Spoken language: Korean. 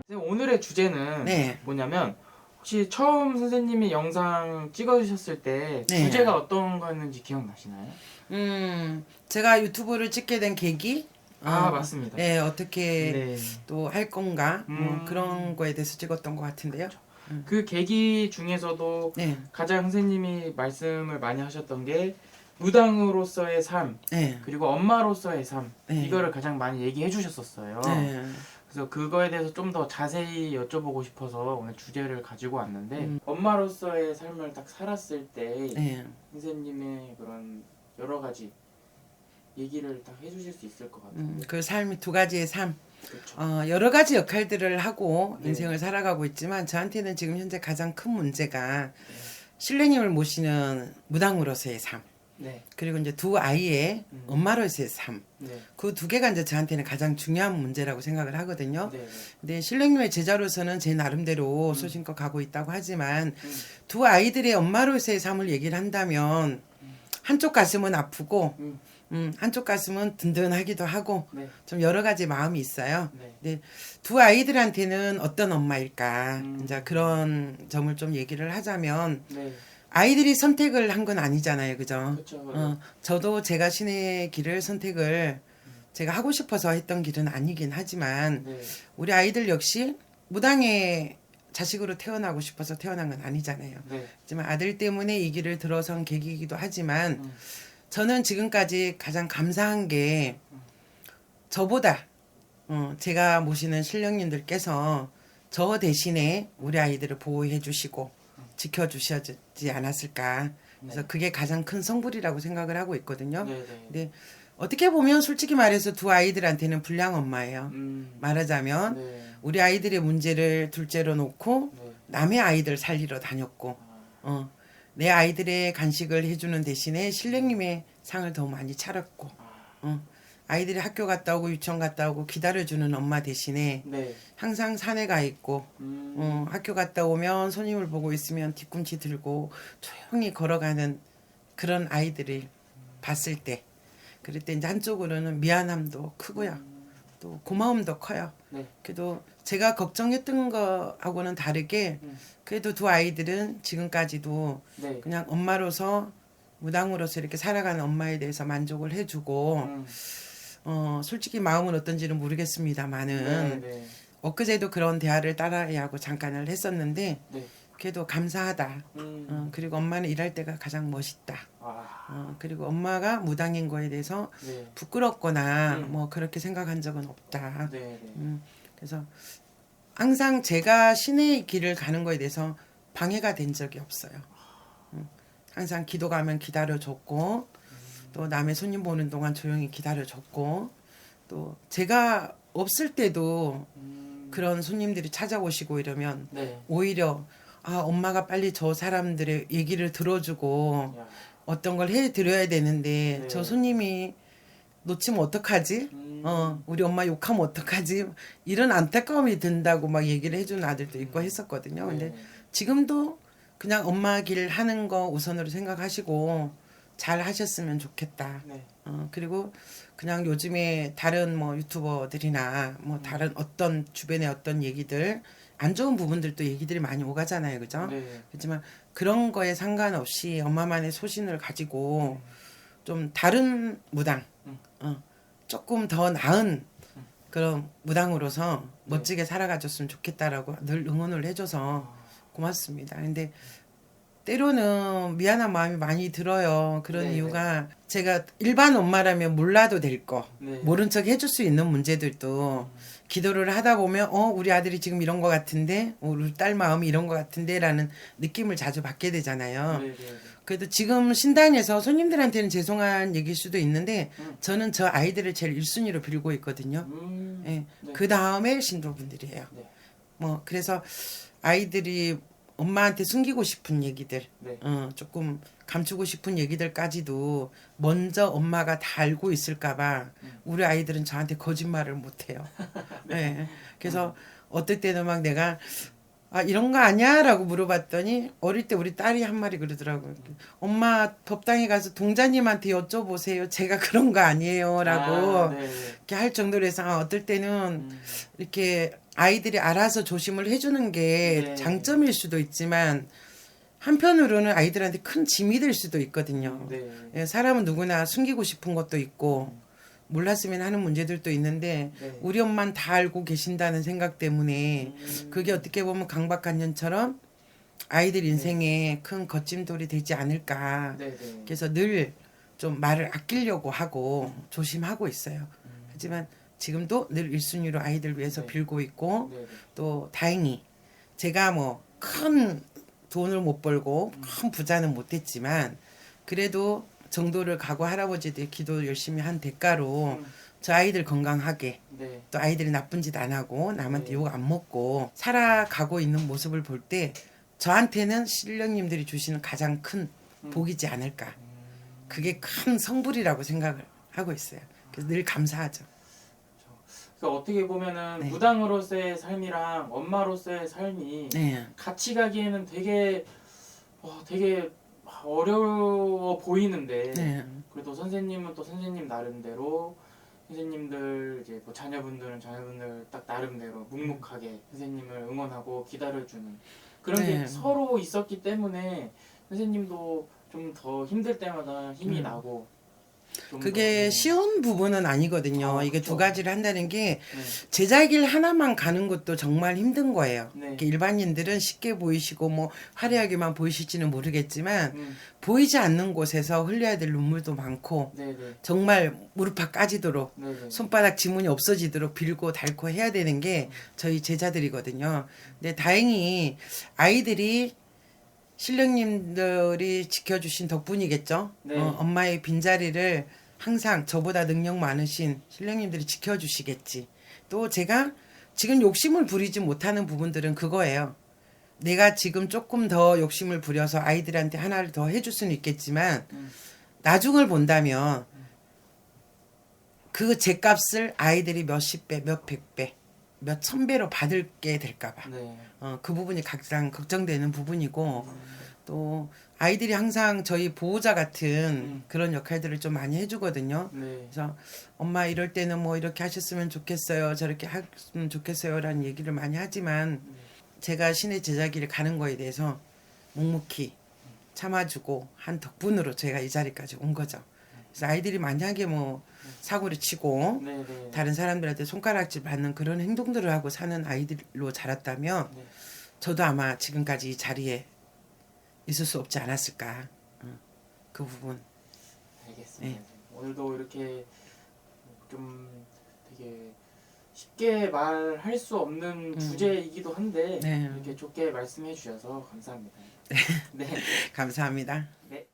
선생님, 오늘의 주제는 네. 뭐냐면 혹시 처음 선생님이 영상 찍어주셨을 때 네. 주제가 어떤 거였는지 기억나시나요? 제가 유튜브를 찍게 된 계기? 맞습니다. 네, 어떻게 네. 또 할 건가? 뭐 음, 그런 거에 대해서 찍었던 것 같은데요. 그 계기 중에서도 네. 가장 선생님이 말씀을 많이 하셨던 게 무당으로서의 삶, 네. 그리고 엄마로서의 삶, 네. 이거를 가장 많이 얘기해 주셨었어요. 네. 그래서 그거에 대해서 좀 더 자세히 여쭤보고 싶어서 오늘 주제를 가지고 왔는데, 음. 엄마로서의 삶을 딱 살았을 때 네. 선생님의 그런 여러 가지 얘기를 딱 해주실 수 있을 것 같은데. 그 삶이 두 가지의 삶. 그렇죠. 여러 가지 역할들을 하고 네. 인생을 살아가고 있지만 저한테는 지금 현재 가장 큰 문제가 신뢰님을 모시는 무당으로서의 삶. 네. 그리고 이제 두 아이의 엄마로서의 삶. 네. 그 두 개가 이제 저한테는 가장 중요한 문제라고 생각을 하거든요. 네. 근데 신령님의 제자로서는 제 나름대로 소신껏 가고 있다고 하지만 음. 두 아이들의 엄마로서의 삶을 얘기를 한다면 한쪽 가슴은 아프고 한쪽 가슴은 든든하기도 하고 네. 좀 여러 가지 마음이 있어요. 네. 근데 두 아이들한테는 어떤 엄마일까? 음. 이제 그런 점을 좀 얘기를 하자면 네. 아이들이 선택을 한 건 아니잖아요. 그죠? 그렇죠. 저도 제가 신의 길을 선택을 제가 하고 싶어서 했던 길은 아니긴 하지만 네. 우리 아이들 역시 무당의 자식으로 태어나고 싶어서 태어난 건 아니잖아요. 네. 하지만 아들 때문에 이 길을 들어선 계기이기도 하지만 저는 지금까지 가장 감사한 게 저보다 제가 모시는 신령님들께서 저 대신에 우리 아이들을 보호해 주시고 지켜주시지 않았을까. 그래서 네. 그게 가장 큰 성불이라고 생각을 하고 있거든요. 네. 네. 근데 어떻게 보면 솔직히 말해서 두 아이들한테는 불량 엄마예요. 음. 말하자면 네. 우리 아이들의 문제를 둘째로 놓고 네. 남의 아이들 살리러 다녔고 내 아이들의 간식을 해주는 대신에 신령님의 상을 더 많이 차렸고 아이들이 학교 갔다 오고 유치원 갔다 오고 기다려주는 엄마 대신에 네. 항상 산에 가 있고 학교 갔다 오면 손님을 보고 있으면 뒤꿈치 들고 조용히 걸어가는 그런 아이들을 봤을 때 그럴 때 이제 한쪽으로는 미안함도 크고요. 또 고마움도 커요. 네. 그래도 제가 걱정했던 거하고는 다르게 그래도 두 아이들은 지금까지도 네. 그냥 엄마로서 무당으로서 이렇게 살아가는 엄마에 대해서 만족을 해주고 솔직히 마음은 어떤지는 모르겠습니다만은 네. 엊그제도 그런 대화를 딸아이하고 잠깐을 했었는데 네. 그래도 감사하다. 그리고 엄마는 일할 때가 가장 멋있다. 그리고 엄마가 무당인 거에 대해서 네. 부끄럽거나 뭐 그렇게 생각한 적은 없다. 네. 그래서 항상 제가 신의 길을 가는 거에 대해서 방해가 된 적이 없어요. 항상 기도 가면 기다려줬고 또 남의 손님 보는 동안 조용히 기다려줬고 또 제가 없을 때도 그런 손님들이 찾아오시고 이러면 네. 오히려 엄마가 빨리 저 사람들의 얘기를 들어주고 야. 어떤 걸 해드려야 되는데 네. 저 손님이 놓치면 어떡하지? 우리 엄마 욕하면 어떡하지? 이런 안타까움이 든다고 막 얘기를 해주는 아들도 있고 했었거든요. 근데 지금도 그냥 엄마 길 하는 거 우선으로 생각하시고 잘 하셨으면 좋겠다. 네. 그리고 그냥 요즘에 다른 뭐 유튜버들이나 뭐 다른 어떤 주변의 어떤 얘기들 안 좋은 부분들도 얘기들이 많이 오가잖아요. 그죠? 네. 그렇지만 그런 거에 상관없이 엄마만의 소신을 가지고 좀 다른 무당, 조금 더 나은 그런 무당으로서 멋지게 살아가줬으면 좋겠다라고 늘 응원을 해줘서 고맙습니다. 근데 때로는 미안한 마음이 많이 들어요. 그런 네, 이유가 제가 일반 엄마라면 몰라도 될 거, 네. 모른 척 해줄 수 있는 문제들도 기도를 하다 보면 우리 아들이 지금 이런 거 같은데 우리 딸 마음이 이런 거 같은데 라는 느낌을 자주 받게 되잖아요. 네. 그래도 지금 신당에서 손님들한테는 죄송한 얘기일 수도 있는데 저는 저 아이들을 제일 1순위로 빌고 있거든요. 예. 네. 그 다음에 신도분들이에요. 네. 뭐 그래서 아이들이 엄마한테 숨기고 싶은 얘기들, 네. 조금 감추고 싶은 얘기들까지도 먼저 엄마가 다 알고 있을까봐 우리 아이들은 저한테 거짓말을 못해요. 네. 그래서 어떨 때는 막 내가 이런 거 아니야? 라고 물어봤더니 어릴 때 우리 딸이 한 말이 그러더라고요. 엄마 법당에 가서 동자님한테 여쭤보세요. 제가 그런 거 아니에요. 라고 네. 이렇게 할 정도로 해서 어떨 때는 이렇게 아이들이 알아서 조심을 해주는 게 네. 장점일 수도 있지만 한편으로는 아이들한테 큰 짐이 될 수도 있거든요. 네. 예, 사람은 누구나 숨기고 싶은 것도 있고 몰랐으면 하는 문제들도 있는데 네. 우리 엄마는 다 알고 계신다는 생각 때문에 음. 그게 어떻게 보면 강박관념처럼 아이들 인생에 큰 거침돌이 되지 않을까. 네, 네. 그래서 늘 좀 말을 아끼려고 하고 조심하고 있어요. 하지만 지금도 늘 1순위로 아이들 위해서 네. 빌고 있고 네, 네. 또 다행히 제가 뭐 큰 돈을 못 벌고 큰 부자는 못했지만 그래도 정도를 가고 할아버지들 기도 열심히 한 대가로 음. 저 아이들 건강하게 네. 또 아이들이 나쁜 짓 안 하고 남한테 네. 욕 안 먹고 살아가고 있는 모습을 볼 때 저한테는 신령님들이 주시는 가장 큰 복이지 않을까. 그게 큰 성불이라고 생각을 하고 있어요. 그래서 늘 감사하죠. 그러니까 어떻게 보면은 네. 무당으로서의 삶이랑 엄마로서의 삶이 네. 같이 가기에는 되게 어려워 보이는데 네. 그래도 선생님은 또 선생님 나름대로 선생님들 이제 뭐 자녀분들은 자녀분들 딱 나름대로 묵묵하게 선생님을 응원하고 기다려주는 그런 게 네. 서로 있었기 때문에 선생님도 좀 더 힘들 때마다 힘이 나고 좀 그게 더, 쉬운 부분은 아니거든요. 아, 이게 그쵸. 두 가지를 한다는 게 네. 제자 길 하나만 가는 것도 정말 힘든 거예요. 네. 이렇게 일반인들은 쉽게 보이시고 뭐 화려하게만 보이실지는 모르겠지만 음, 보이지 않는 곳에서 흘려야 될 눈물도 많고 네네. 정말 무릎팍 까지도록 네네. 손바닥 지문이 없어지도록 빌고 닳고 해야 되는 게 저희 제자들이거든요. 근데 다행히 아이들이 신령님들이 지켜주신 덕분이겠죠. 네. 엄마의 빈자리를 항상 저보다 능력 많으신 신령님들이 지켜주시겠지. 또 제가 지금 욕심을 부리지 못하는 부분들은 그거예요. 내가 지금 조금 더 욕심을 부려서 아이들한테 하나를 더 해줄 수는 있겠지만 나중을 본다면 그 제값을 아이들이 몇십 배, 몇백 배, 몇천 배로 받을게 될까봐. 네. 그 부분이 가장 걱정되는 부분이고 또 아이들이 항상 저희 보호자 같은 그런 역할들을 좀 많이 해주거든요. 네. 그래서 엄마 이럴 때는 뭐 이렇게 하셨으면 좋겠어요. 저렇게 했으면 좋겠어요라는 얘기를 많이 하지만 제가 신의 제자기를 가는 거에 대해서 묵묵히 참아주고 한 덕분으로 제가 이 자리까지 온 거죠. 그래서 아이들이 만약에 뭐 사고를 치고 네네. 다른 사람들한테 손가락질 받는 그런 행동들을 하고 사는 아이들로 자랐다면 네. 저도 아마 지금까지 이 자리에 있을 수 없지 않았을까. 그 부분. 알겠습니다. 오늘도 이렇게 좀 되게 쉽게 말할 수 없는 주제이기도 한데 네. 이렇게 좋게 말씀해 주셔서 감사합니다. 네. 감사합니다. 네.